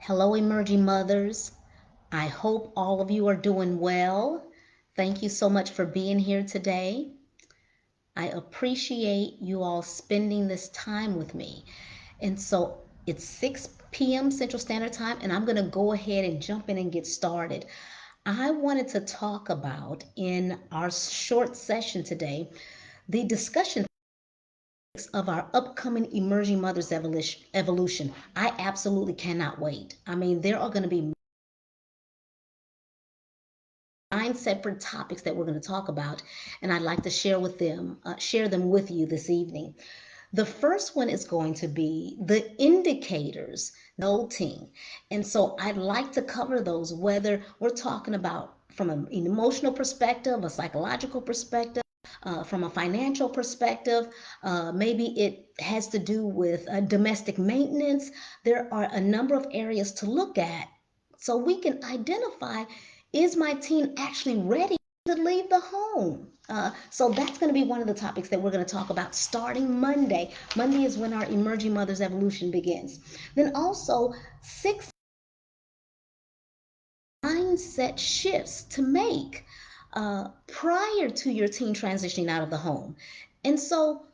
Hello, emerging mothers. I hope all of you are doing well. Thank you so much for being here today. I appreciate you all spending this time with me. And so it's 6 p.m. Central Standard Time, and I'm going to go ahead and jump in and get started. I wanted to talk about in our short session today the discussion of our upcoming Emerging Mothers Evolution. I absolutely cannot wait. I mean, there are going to be 9 separate topics that we're going to talk about, and I'd like to share them with you this evening. The first one is going to be the indicators adulting. And so I'd like to cover those, whether we're talking about from an emotional perspective, a psychological perspective, from a financial perspective, maybe it has to do with domestic maintenance. There are a number of areas to look at so we can identify, is my teen actually ready to leave the home? So that's going to be one of the topics that we're going to talk about starting Monday. Monday is when our Emerging Mothers Evolution begins. Then also 6 mindset shifts to make prior to your teen transitioning out of the home. And so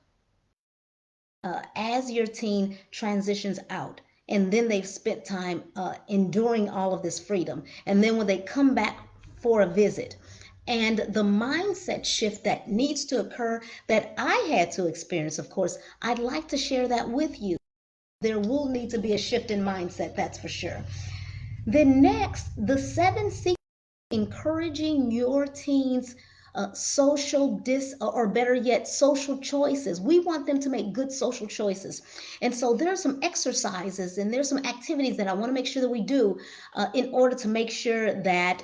as your teen transitions out, and then they've spent time enduring all of this freedom, and then when they come back for a visit, and the mindset shift that needs to occur that I had to experience, of course, I'd like to share that with you. There will need to be a shift in mindset, that's for sure. Then next, the 7 secrets encouraging your teens or better yet, social choices. We want them to make good social choices. And so there's some exercises and there's some activities that I want to make sure that we do in order to make sure that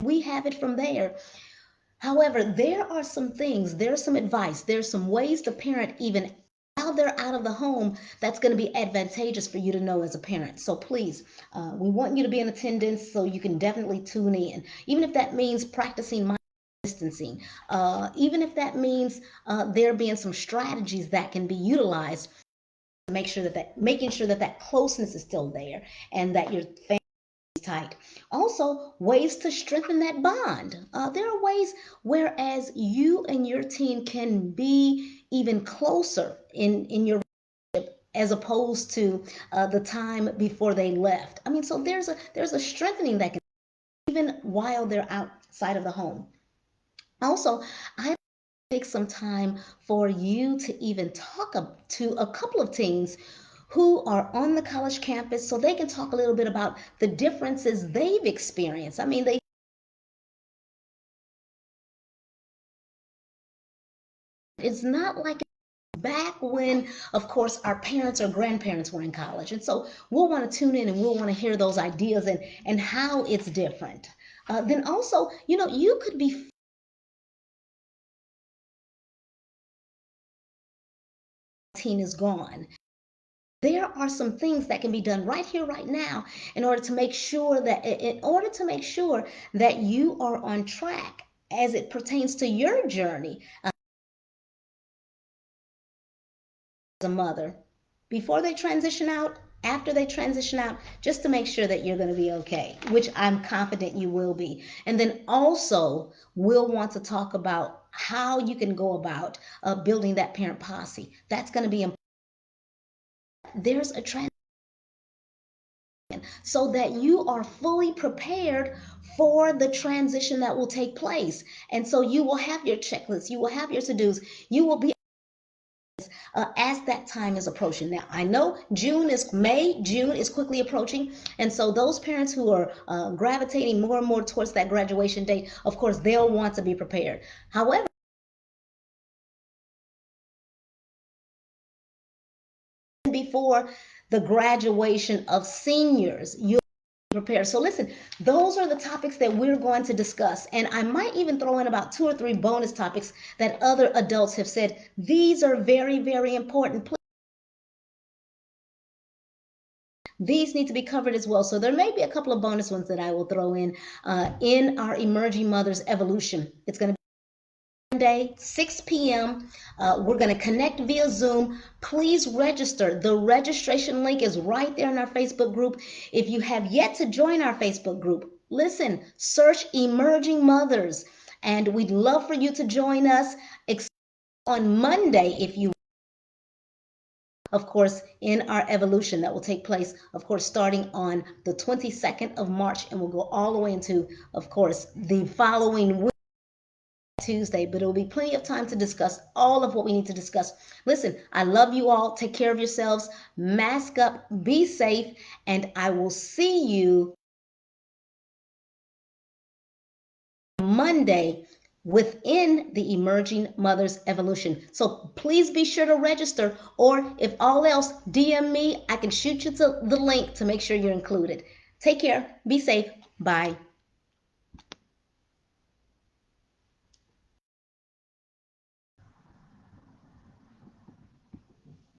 we have it from there. However, there are some things, there's some advice, there's some ways the parent, even while they're out of the home, that's going to be advantageous for you to know as a parent. So please, we want you to be in attendance so you can definitely tune in, even if that means practicing mind distancing, even if that means there being some strategies that can be utilized to make sure making sure that that closeness is still there and that your family tight. Also, ways to strengthen that bond. There are ways whereas you and your teen can be even closer in your relationship as opposed to the time before they left. I mean, so there's a strengthening that can even while they're outside of the home. Also, I take some time for you to even talk to a couple of teens who are on the college campus so they can talk a little bit about the differences they've experienced. I mean, it's not like back when, of course, our parents or grandparents were in college. And so we'll want to tune in and we'll want to hear those ideas and how it's different. Then also, you could be teen is gone. There are some things that can be done right here, right now, in order to make sure that you are on track as it pertains to your journey as a mother, before they transition out, after they transition out, just to make sure that you're going to be okay, which I'm confident you will be. And then also, we'll want to talk about how you can go about building that parent posse. That's going to be important. There's a transition so that you are fully prepared for the transition that will take place. And so you will have your checklist, you will have your to-dos, you will be as that time is approaching. Now, I know June is quickly approaching. And so those parents who are gravitating more and more towards that graduation date, of course, they'll want to be prepared. However, before the graduation of seniors, you'll prepare. So listen, those are the topics that we're going to discuss. And I might even throw in about 2 or 3 bonus topics that other adults have said. These are very, very important. these need to be covered as well. So there may be a couple of bonus ones that I will throw in our Emerging Mothers Evolution. It's going to be Monday, 6 p.m. We're going to connect via Zoom. Please register. The registration link is right there in our Facebook group. If you have yet to join our Facebook group, listen, search Emerging Mothers, and we'd love for you to join us on Monday, if you, of course, in our evolution that will take place, of course, starting on the 22nd of March, and we'll go all the way into, of course, the following week, Tuesday, but it will be plenty of time to discuss all of what we need to discuss. Listen, I love you all. Take care of yourselves. Mask up, be safe, and I will see you Monday within the Emerging Mothers Evolution. So please be sure to register, or if all else, DM me. I can shoot you to the link to make sure you're included. Take care. Be safe. Bye.